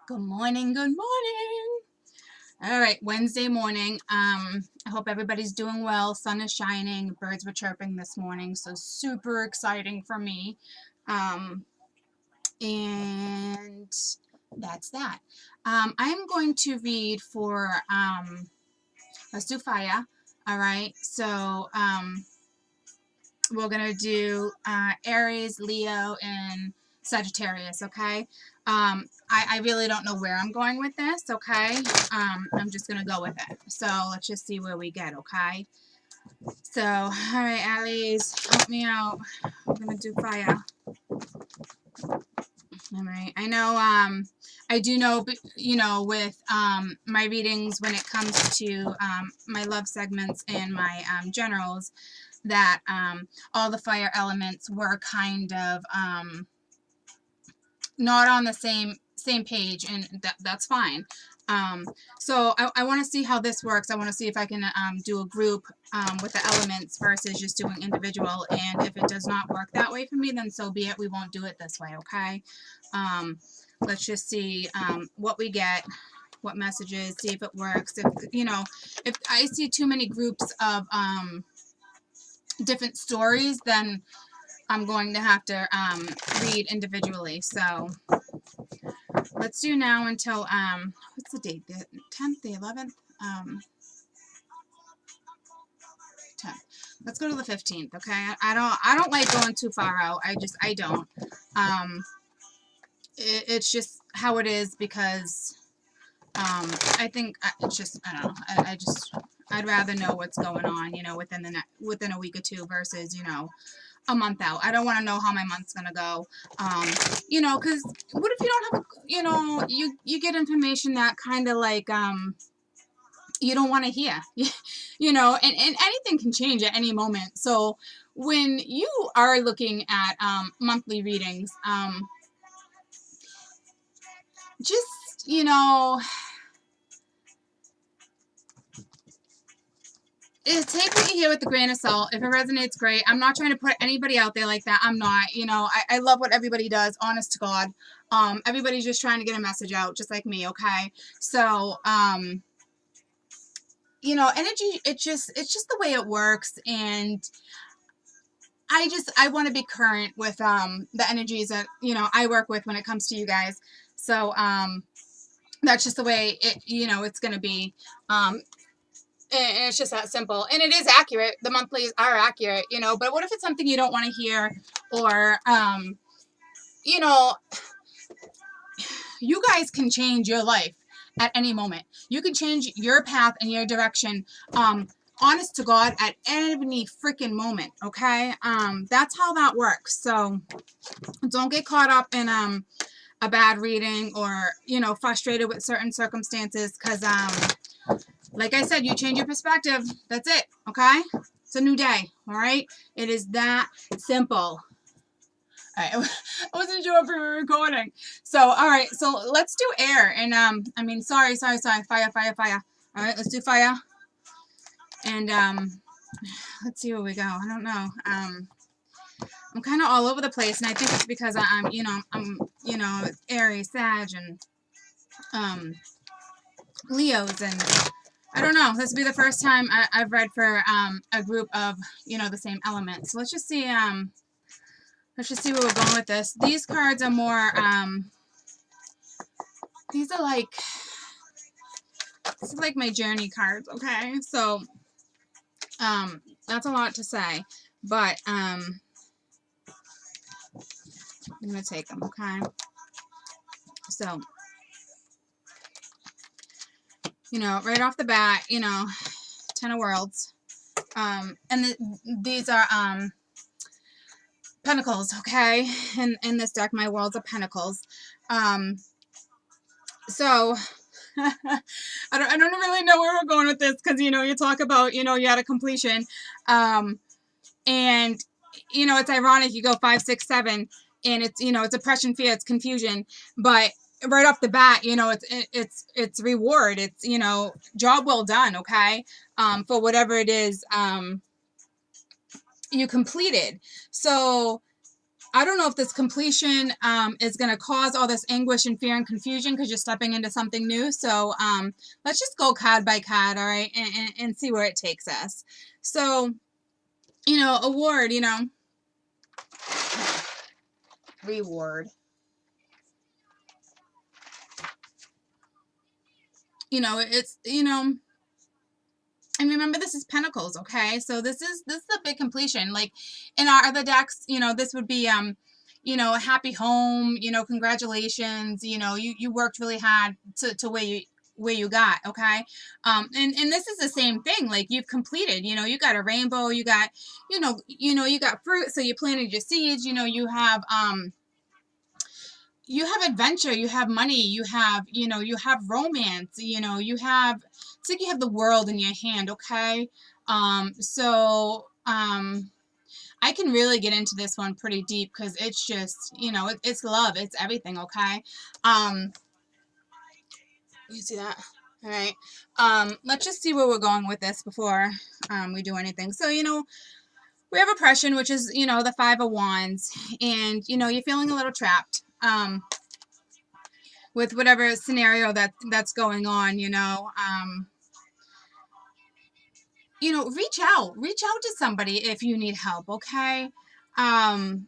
Good morning, good morning. All right, Wednesday morning. I hope everybody's doing well. Sun is shining, birds were chirping this morning, so super exciting for me. And that's that. I'm going to read for, let's do fire. All right, so we're going to do Aries, Leo, and Sagittarius, okay? I really don't know where I'm going with this, okay? I'm just going to go with it. So let's just see where we get, okay? So, all right, Aries, help me out. I'm going to do fire. All right. I know, I do know, you know, with my readings when it comes to my love segments and my generals, that all the fire elements were kind of not on the same page, and that's fine. So I want to see how this works. I want to see if I can do a group with the elements versus just doing individual, and if it does not work that way for me, then so be it. We won't do it this way, okay? Let's just see what we get, what messages, see if it works. If, you know, if I see too many groups of different stories, then I'm going to have to read individually. So let's do now until what's the date? The 10th, the 11th, 10th. Let's go to the 15th. Okay. I don't like going too far out. I don't. It's just how it is because I think it's just, I don't know. I'd rather know what's going on, you know, within a week or two versus, you know, a month out. I don't want to know how my month's gonna go. You know, because what if you don't have a, you know, you get information that kind of like you don't want to hear, you know, and anything can change at any moment. So when you are looking at monthly readings, just, you know, take what you hear with a grain of salt. If it resonates, great. I'm not trying to put anybody out there like that. I'm not. You know, I love what everybody does, honest to God. Everybody's just trying to get a message out, just like me, okay? So, you know, energy, it's just the way it works, and I want to be current with the energies that, you know, I work with when it comes to you guys. So, that's just the way it, you know, it's going to be. And it's just that simple. And it is accurate. The monthlies are accurate, you know. But what if it's something you don't want to hear? Or, you know, you guys can change your life at any moment. You can change your path and your direction, honest to God, at any freaking moment, okay? That's how that works. So don't get caught up in a bad reading or, you know, frustrated with certain circumstances because, like I said, you change your perspective. That's it, okay? It's a new day, all right? It is that simple. All right, I wasn't sure if we were recording. So, all right, so let's do air. And, I mean, sorry. Fire. All right, let's do fire. And, let's see where we go. I don't know. I'm kind of all over the place, and I think it's because I'm, you know, Aries, Sag, and, Leos, and I don't know. This will be the first time I've read for a group of, you know, the same elements. So let's just see where we're going with this. These cards are more these are like, this is like my journey cards, okay? So that's a lot to say, but I'm gonna take them, okay? So, you know, right off the bat, you know, 10 of Worlds. And these are Pentacles, okay? In this deck, my Worlds of Pentacles. So I don't really know where we're going with this because, you know, you talk about, you know, you're at a completion. And, you know, it's ironic. You go 5, 6, 7, and it's, you know, it's oppression, fear, it's confusion. But right off the bat, you know, it's reward. It's, you know, job well done, okay? For whatever it is you completed. So I don't know if this completion is going to cause all this anguish and fear and confusion because you're stepping into something new. So let's just go card by card, all right, and see where it takes us. So, you know, award, you know, reward. You know, it's, you know, and remember this is Pentacles, okay? So this is a big completion. Like in our other decks, you know, this would be you know, a happy home, you know, congratulations, you know, you worked really hard to where you got, okay? And this is the same thing. Like you've completed, you know, you got a rainbow, you got, you got fruit, so you planted your seeds, you know, you have adventure, you have money, you have, you know, you have romance, you know, you have, it's like you have the world in your hand, okay? I can really get into this one pretty deep because it's just, you know, it's love, it's everything, okay? You see that? All right. Let's just see where we're going with this before we do anything. So, you know, we have oppression, which is, you know, the Five of Wands, and, you know, you're feeling a little trapped. With whatever scenario that's going on, you know, reach out to somebody if you need help, okay? Don't,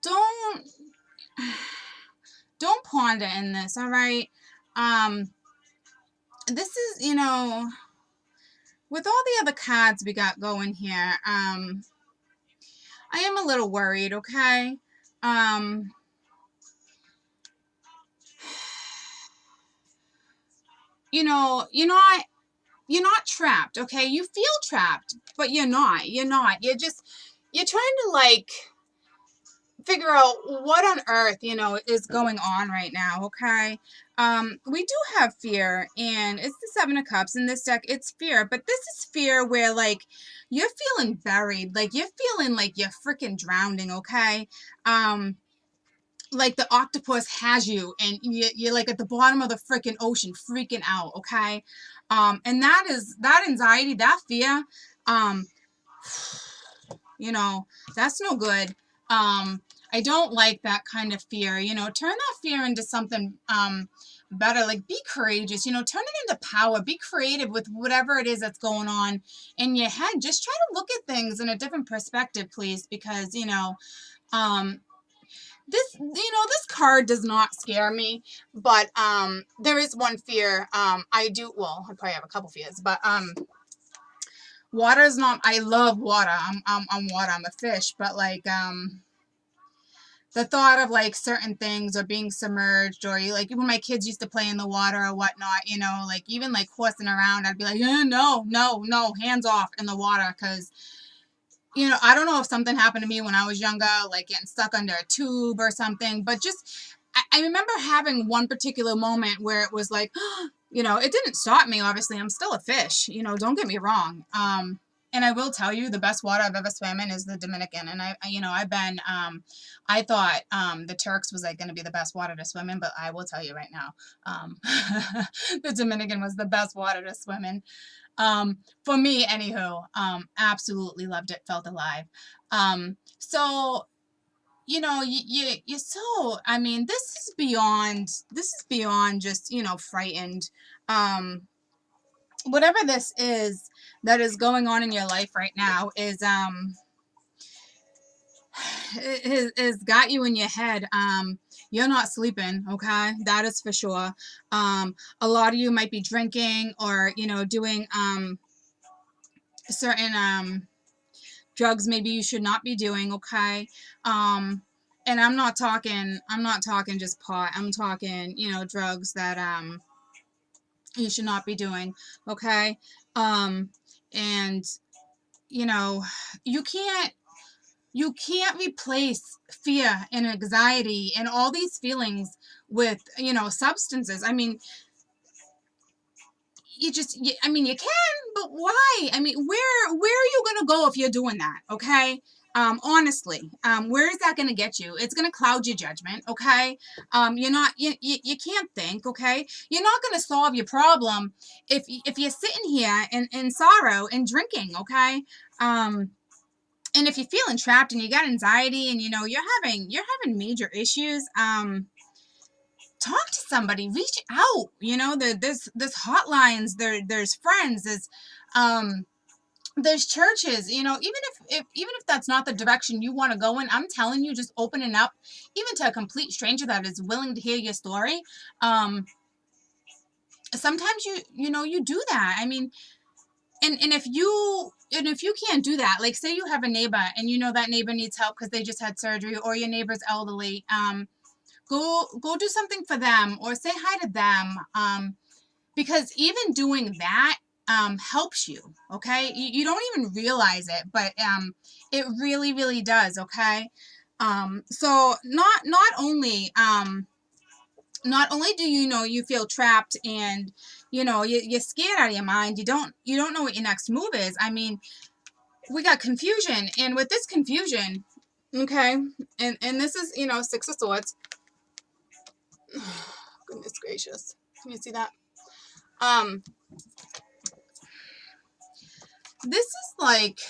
don't, don't ponder in this, all right? This is, you know, with all the other cards we got going here, I am a little worried, okay? You know, you're not trapped, okay? You feel trapped, but you're not. You're not. You're trying to, like, figure out what on earth, you know, is going on right now, okay? We do have fear, and it's the Seven of Cups in this deck. It's fear, but this is fear where, like, you're feeling buried. Like, you're feeling like you're freaking drowning, okay? Like the octopus has you, and you're like at the bottom of the freaking ocean freaking out, okay? And that anxiety, that fear, you know, that's no good. I don't like that kind of fear. You know, turn that fear into something better. Like, be courageous, you know, turn it into power. Be creative with whatever it is that's going on in your head. Just try to look at things in a different perspective, please, because, you know, this card does not scare me, but there is one fear. I probably have a couple fears, but water is not, I love water. I'm water, I'm a fish, but like the thought of like certain things or being submerged, or like when my kids used to play in the water or whatnot, you know, like even like horsing around, I'd be like, no, hands off in the water, because you know, I don't know if something happened to me when I was younger, like getting stuck under a tube or something, but just, I remember having one particular moment where it was like, you know, it didn't stop me, obviously, I'm still a fish, you know, don't get me wrong. And I will tell you, the best water I've ever swam in is the Dominican, and I've been, I thought the Turks was like going to be the best water to swim in, but I will tell you right now, the Dominican was the best water to swim in. For me, anywho, absolutely loved it, felt alive. So, you know, you're so, I mean, this is beyond just, you know, frightened. Whatever this is that is going on in your life right now is got you in your head. You're not sleeping, okay? That is for sure. A lot of you might be drinking or, you know, doing certain drugs maybe you should not be doing, okay? And I'm not talking just pot. I'm talking, you know, drugs that you should not be doing, okay? And you know, you can't replace fear and anxiety and all these feelings with, you know, substances. I mean, I mean, you can, but why? I mean, where are you going to go if you're doing that? Okay. Honestly, where is that going to get you? It's going to cloud your judgment. Okay. You can't think. Okay. You're not going to solve your problem if you're sitting here in sorrow and drinking. Okay. And if you're feeling trapped and you got anxiety and, you know, you're having major issues, talk to somebody, reach out. You know, there's hotlines, there's friends, there's churches. You know, even if that's not the direction you want to go in, I'm telling you, just opening up, even to a complete stranger that is willing to hear your story. Sometimes you do that. I mean, and if you can't do that, like say you have a neighbor and you know that neighbor needs help because they just had surgery, or your neighbor's elderly, go do something for them or say hi to them, because even doing that helps you. Okay, you don't even realize it, but it really, really does. Okay, so not only do you feel trapped and you're scared out of your mind, you don't know what your next move is. I mean, we got confusion, and with this confusion, okay, and this is Six of Swords. Goodness gracious, can you see that? This is like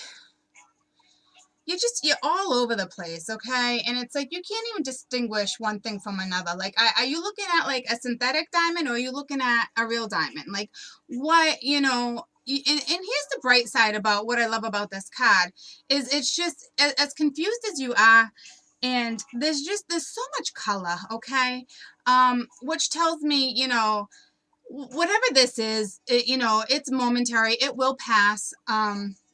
you're all over the place, okay? And it's like you can't even distinguish one thing from another. Like, are you looking at like a synthetic diamond, or are you looking at a real diamond? Like, what, and here's the bright side about what I love about this card is it's just as confused as you are, and there's so much color, okay? Which tells me, whatever this is, it's momentary. It will pass.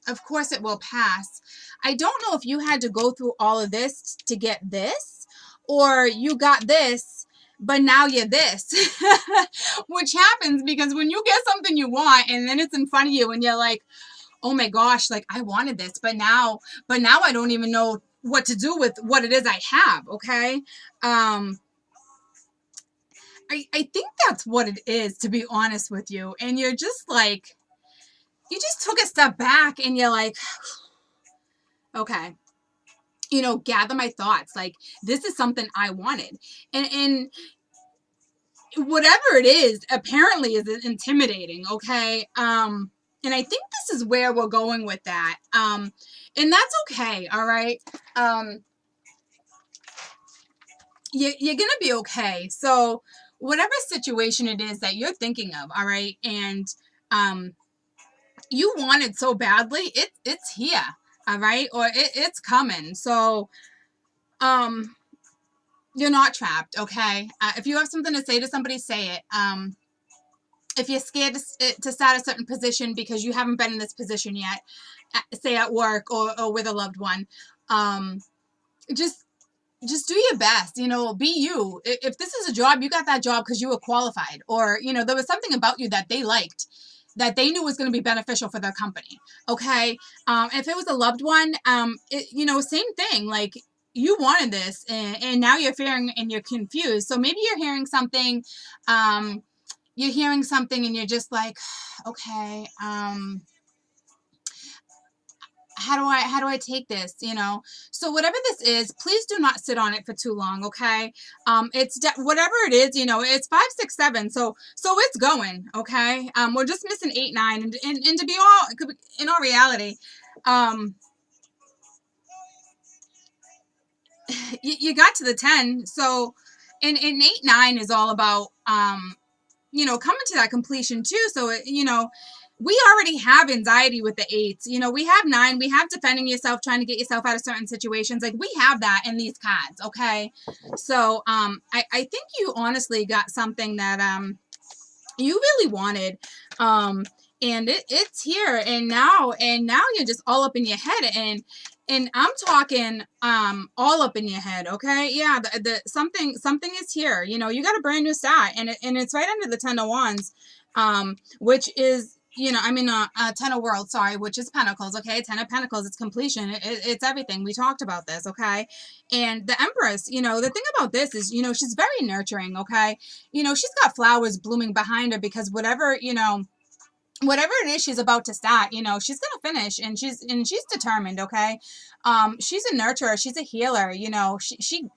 Of course it will pass. I don't know if you had to go through all of this to get this, or you got this, but now you're this, which happens because when you get something you want and then it's in front of you and you're like, oh my gosh, like I wanted this, but now I don't even know what to do with what it is I have. Okay. I think that's what it is, to be honest with you. And you're just like, you just took a step back and you're like, okay, gather my thoughts. Like, this is something I wanted. And whatever it is, apparently is intimidating. Okay. And I think this is where we're going with that. And that's okay. All right. You're going to be okay. So whatever situation it is that you're thinking of, all right, and you want it so badly, it's here, all right, or it's coming. So you're not trapped, okay? If you have something to say to somebody, say it. If you're scared to start a certain position because you haven't been in this position yet, say at work or with a loved one, just do your best, be you. If this is a job, you got that job because you were qualified, or, there was something about you that they liked, that they knew was going to be beneficial for their company. Okay. If it was a loved one, same thing. Like, you wanted this and now you're fearing and you're confused. So maybe you're hearing something, and you're just like, okay, how do I take this? So whatever this is, please do not sit on it for too long. Okay. It's whatever it is, it's 5, 6, 7. So it's going. Okay. We're just missing 8, 9, and to be in all reality, you got to the 10. So, and 8, 9 is all about, coming to that completion too. So, we already have anxiety with the 8s. We have 9. We have defending yourself, trying to get yourself out of certain situations. Like, we have that in these cards. Okay. So, I think you honestly got something that, you really wanted. And it's here and now you're just all up in your head, and I'm talking all up in your head. Okay. Yeah. Something is here. You got a brand new start, and it's right under the 10 of Wands, which is, 10 of Worlds, sorry, which is Pentacles. Okay. 10 of Pentacles, it's completion. It's everything. We talked about this. Okay. And the Empress, the thing about this is, she's very nurturing. Okay. She's got flowers blooming behind her because whatever it is she's about to start, she's gonna finish, and she's determined. Okay. She's a nurturer, she's a healer, she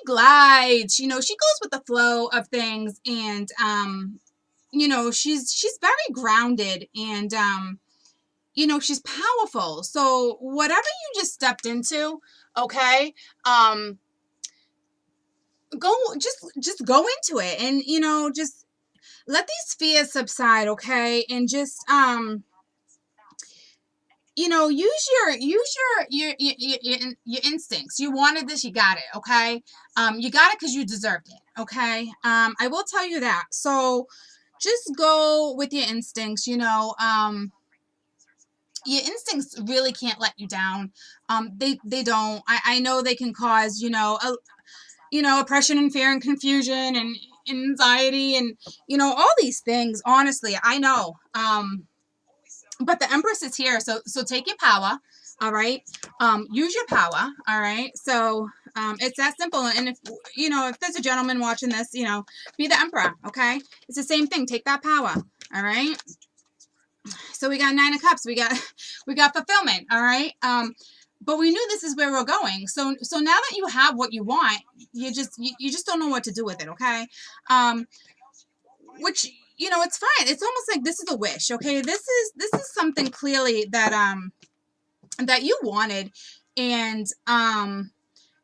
glides, she goes with the flow of things, and she's very grounded, and you know, she's powerful. So whatever you just stepped into, okay, go, just go into it, and, you know, just let these fears subside, okay? And just, you know, your instincts. You wanted this, you got it, okay? You got it because you deserved it, okay? I will tell you that. So just go with your instincts, you know. Your instincts really can't let you down. They don't. I know they can cause, you know, oppression and fear and confusion and anxiety and, you know, all these things. Honestly, I know. But the Empress is here, so take your power. All right. Use your power. All right. So it's that simple. And if, you know, if there's a gentleman watching this, you know, be the Emperor. Okay. It's the same thing. Take that power. All right. So we got 9 of Cups. We got fulfillment. All right. But we knew this is where we're going. So now that you have what you want, you just don't know what to do with it. Okay. Which, you know, it's fine. It's almost like this is a wish. Okay. This is something clearly that you wanted, and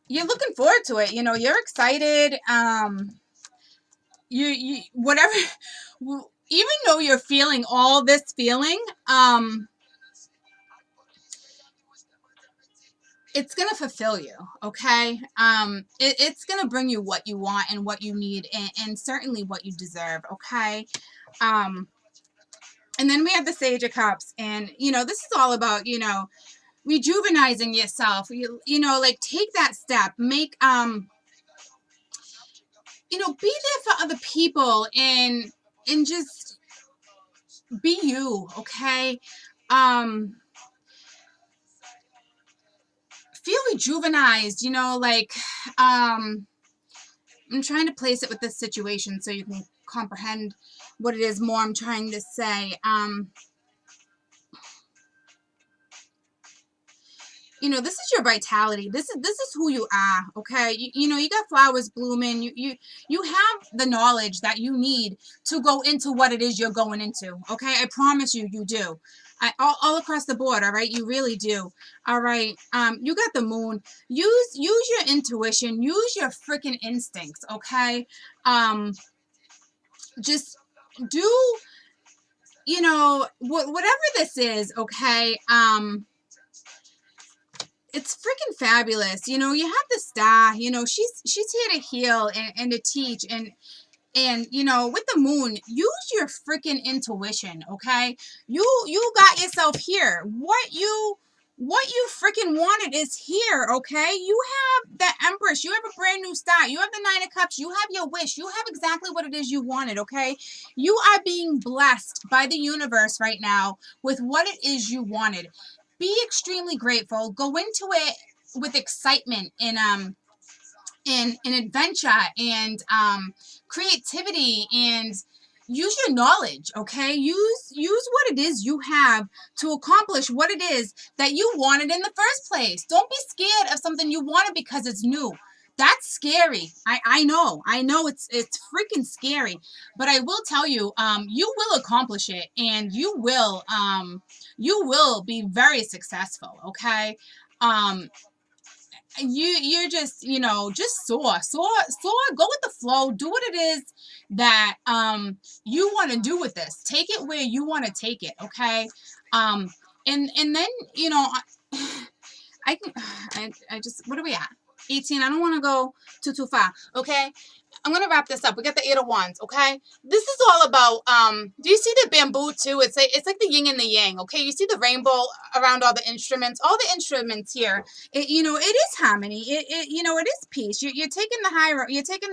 you're looking forward to it. You know, you're excited. You whatever, even though you're feeling all this feeling, it's going to fulfill you, okay? It's going to bring you what you want and what you need, and certainly what you deserve, okay? And then we have the Sage of Cups, and, you know, this is all about, you know, rejuvenizing yourself. You know, like, take that step. Make, you know, be there for other people, and just be you, okay? Feel rejuvenized, you know, like, I'm trying to place it with this situation so you can comprehend what it is more I'm trying to say. You know, this is your vitality. This is who you are, okay? You know, you got flowers blooming. You have the knowledge that you need to go into what it is you're going into, okay? I promise you, you do. All across the board, all right? You really do. All right. You got the moon. Use your intuition. Use your freaking instincts, okay? Just do, you know, whatever this is, okay? It's freaking fabulous. You know, you have the star, you know, she's here to heal and to teach, and, you know, with the moon, use your freaking intuition, okay? You got yourself here. What you freaking wanted is here, okay? You have the Empress. You have a brand new start. You have the 9 of Cups. You have your wish. You have exactly what it is you wanted, okay? You are being blessed by the universe right now with what it is you wanted. Be extremely grateful. Go into it with excitement and adventure and creativity, and use your knowledge, okay? Use what it is you have to accomplish what it is that you wanted in the first place. Don't be scared of something you wanted because it's new. That's scary. I know it's freaking scary, but I will tell you, you will accomplish it, and you will be very successful, okay? You're just, you know, just soar, go with the flow, do what it is that you want to do with this. Take it where you want to take it, okay? And then, you know, I just, what are we at? 18. I don't want to go too far, okay? I'm going to wrap this up. We got the 8 of Wands, okay? This is all about, do you see the bamboo too? It's like the yin and the yang, okay? You see the rainbow around all the instruments? All the instruments here, you know, it is harmony. You know, it is peace. You're taking the high road. You're taking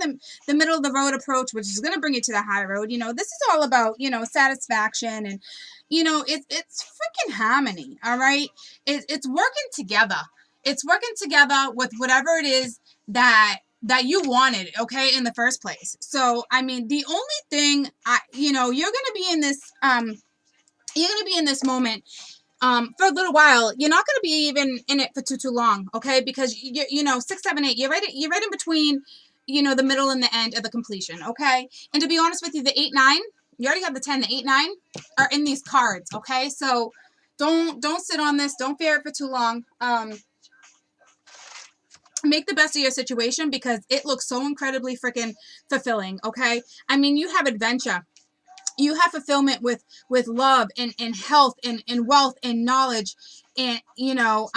the middle of the road approach, which is going to bring you to the high road. You know, this is all about, you know, satisfaction, and, you know, it's freaking harmony, all right? It's working together. It's working together with whatever it is that you wanted, okay, in the first place. So, I mean, the only thing, you know, you're going to be in this moment for a little while. You're not going to be even in it for too long, okay? Because you know, 6, 7, 8, you're right in between, you know, the middle and the end of the completion, okay? And to be honest with you, the 8, 9, you already have the 10, the 8, 9 are in these cards, okay? So Don't sit on this. Don't fear it for too long. Make the best of your situation because it looks so incredibly freaking fulfilling. Okay. I mean, you have adventure. You have fulfillment with love and health and wealth and knowledge. And, you know,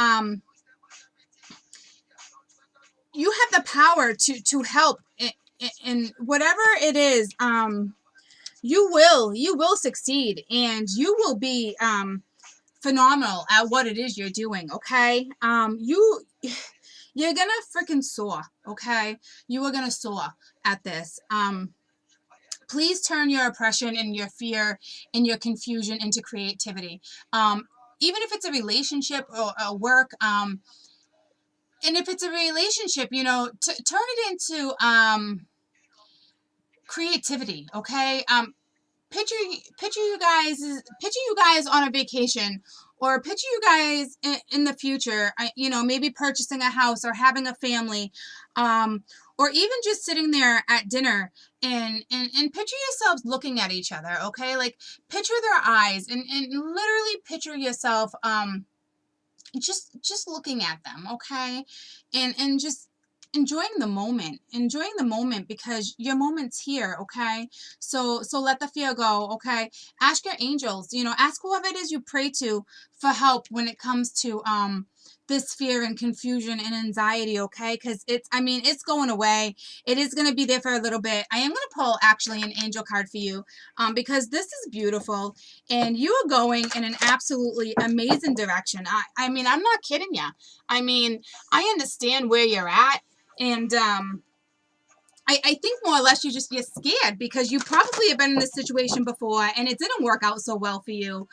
you have the power to help in whatever it is. You will succeed and you will be, phenomenal at what it is you're doing. Okay. You're gonna freaking soar. Okay. You are gonna soar at this. Please turn your oppression and your fear and your confusion into creativity. Even if it's a relationship or a work, and if it's a relationship, you know, turn it into creativity. Okay. Picture you guys on a vacation, or picture you guys in the future, you know, maybe purchasing a house or having a family, or even just sitting there at dinner and picture yourselves looking at each other. Okay. Like picture their eyes and literally picture yourself just looking at them. Okay. And just enjoying the moment because your moment's here. Okay. So let the fear go. Okay. Ask your angels, you know, ask whoever it is you pray to for help when it comes to this fear and confusion and anxiety. Okay. Because it's going away. It is going to be there for a little bit. I am going to pull actually an angel card for you because this is beautiful and you are going in an absolutely amazing direction. I mean, I'm not kidding you. I mean, I understand where you're at. And I think more or less you're scared because you probably have been in this situation before and it didn't work out so well for you.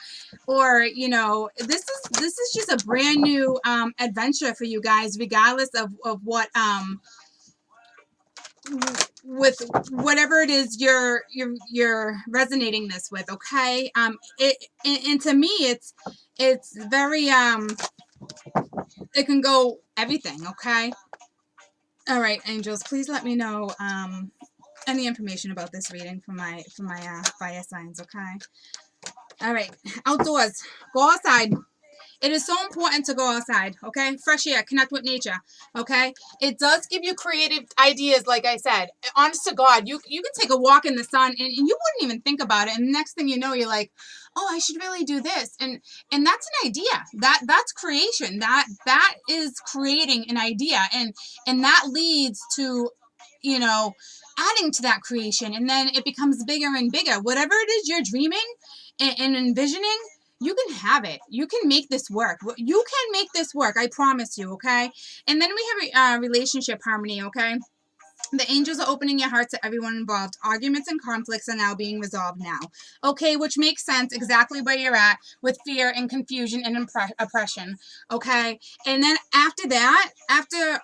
Or, you know, this is just a brand new adventure for you guys, regardless of what with whatever it is you're resonating this with. Okay. And to me it's very it can go everything. Okay. All right, angels, please let me know any information about this reading for my fire signs. Okay. All right, outdoors, go outside. It is so important to go outside. Okay, fresh air, connect with nature. Okay, it does give you creative ideas. Like I said, honest to God, you can take a walk in the sun and you wouldn't even think about it. And the next thing you know, you're like, oh, I should really do this. And that's an idea. That's creation. That is creating an idea. And that leads to, you know, adding to that creation. And then it becomes bigger and bigger. Whatever it is you're dreaming and envisioning, you can have it. You can make this work. You can make this work. I promise you. Okay. And then we have relationship harmony. Okay. The angels are opening your heart to everyone involved. Arguments and conflicts are now being resolved now. Okay, which makes sense exactly where you're at with fear and confusion and oppression. Okay, and then after that, after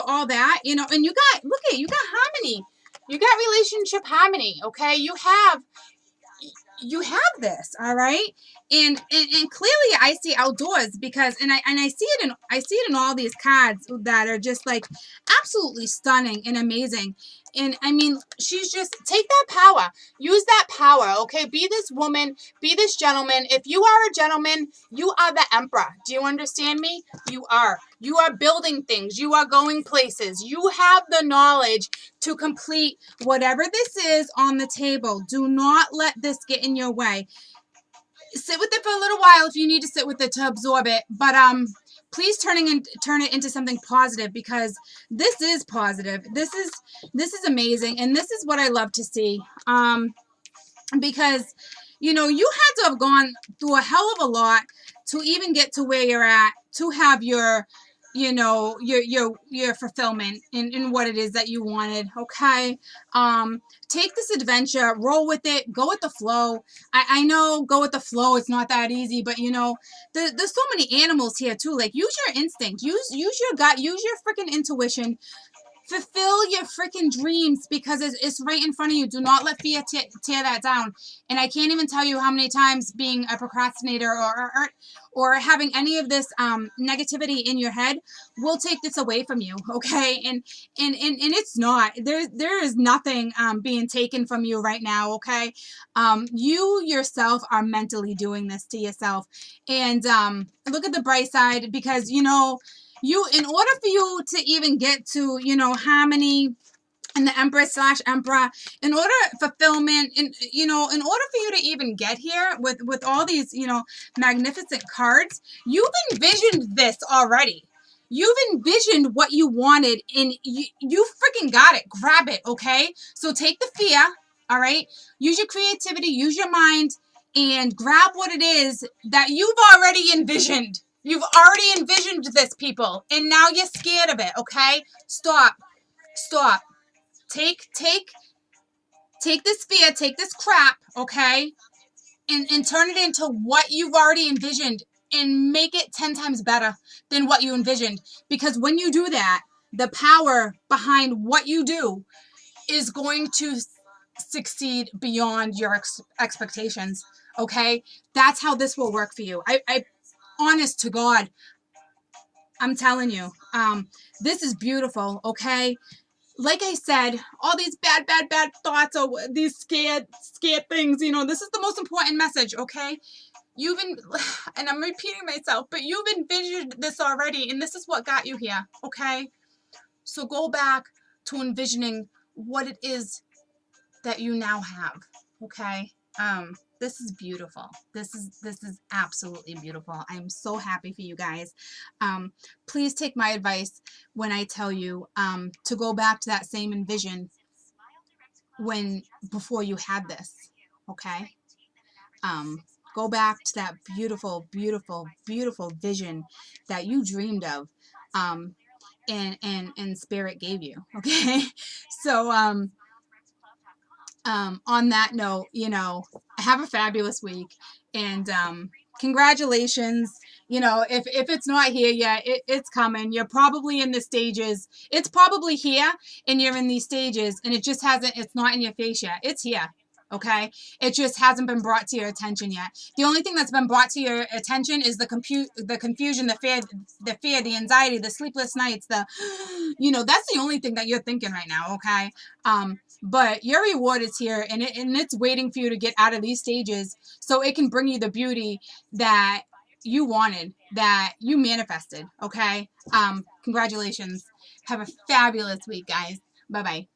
all that, you know, and you got harmony. You got relationship harmony. Okay, you have this. All right. And clearly I see outdoors because I see it in all these cards that are just like absolutely stunning and amazing. And I mean, she's just take that power, use that power. Okay. Be this woman, be this gentleman. If you are a gentleman, you are the emperor. Do you understand me? You are building things. You are going places. You have the knowledge to complete whatever this is on the table. Do not let this get in your way. Sit with it for a little while if you need to sit with it to absorb it, but please turn it into something positive because this is positive. This is amazing, and this is what I love to see. Because you know you had to have gone through a hell of a lot to even get to where you're at, to have your your fulfillment in what it is that you wanted. Okay. Take this adventure, roll with it, go with the flow. I know go with the flow, it's not that easy, but you know, there's so many animals here too. Like use your instinct, use your gut, use your freaking intuition. Fulfill your freaking dreams because it's right in front of you. Do not let fear tear that down. And I can't even tell you how many times being a procrastinator or having any of this negativity in your head will take this away from you, okay? And it's not. There is nothing being taken from you right now, okay? You yourself are mentally doing this to yourself. And look at the bright side, because, you know, in order for you to even get to, you know, harmony and the Empress/Emperor, in order fulfillment, you know, in order for you to even get here with all these, you know, magnificent cards, you've envisioned this already. You've envisioned what you wanted, and you freaking got it. Grab it, okay? So take the fear, all right? Use your creativity, use your mind, and grab what it is that you've already envisioned. You've already envisioned this, people, and now you're scared of it, okay? Stop. Stop. Take this fear, take this crap, okay? And turn it into what you've already envisioned and make it 10 times better than what you envisioned. Because when you do that, the power behind what you do is going to succeed beyond your expectations, okay? That's how this will work for you. I honest to God, I'm telling you, this is beautiful, okay? Like I said, all these bad thoughts or these scared things, you know, this is the most important message, okay? And I'm repeating myself, but you've envisioned this already, and this is what got you here, okay? So go back to envisioning what it is that you now have, okay? This is beautiful. This is absolutely beautiful. I'm so happy for you guys. Please take my advice when I tell you to go back to that same envision before you had this, okay? Go back to that beautiful vision that you dreamed of, and spirit gave you, okay? So on that note, you know, have a fabulous week, and congratulations. You know, if it's not here yet, it's coming. You're probably in the stages. It's probably here, and you're in these stages, and it's not in your face yet. It's here. Okay, it just hasn't been brought to your attention yet. The only thing that's been brought to your attention is the confusion, the fear, the anxiety, the sleepless nights, you know, that's the only thing that you're thinking right now. Okay, but your reward is here, and it's waiting for you to get out of these stages, so it can bring you the beauty that you wanted, that you manifested. Okay, congratulations. Have a fabulous week, guys. Bye bye.